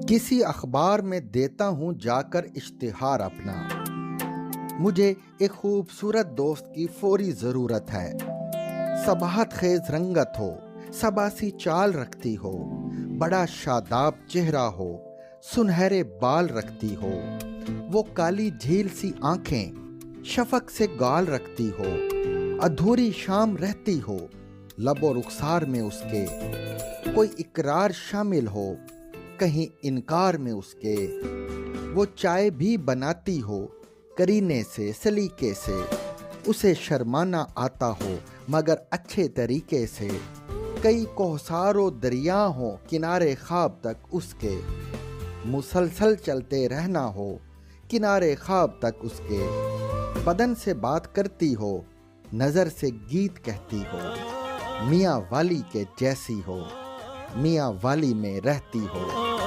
کسی اخبار میں دیتا ہوں جا کر اشتہار اپنا، مجھے ایک خوبصورت دوست کی فوری ضرورت ہے۔ صباحت خیز رنگت ہو، سباسی چال رکھتی ہو، بڑا شاداب چہرہ ہو، سنہرے بال رکھتی ہو، وہ کالی جھیل سی آنکھیں شفق سے گال رکھتی ہو، ادھوری شام رہتی ہو، لب و رخسار میں اس کے کوئی اقرار شامل ہو، کہیں انکار میں اس کے وہ چائے بھی بناتی ہو، کرینے سے سلیقے سے، اسے شرمانا آتا ہو مگر اچھے طریقے سے، کئی کوہسار و دریا ہوں کنارے خواب تک اس کے، مسلسل چلتے رہنا ہو کنارے خواب تک اس کے، بدن سے بات کرتی ہو، نظر سے گیت کہتی ہو، میاں والی کے جیسی ہو، میاں والی میں رہتی ہو۔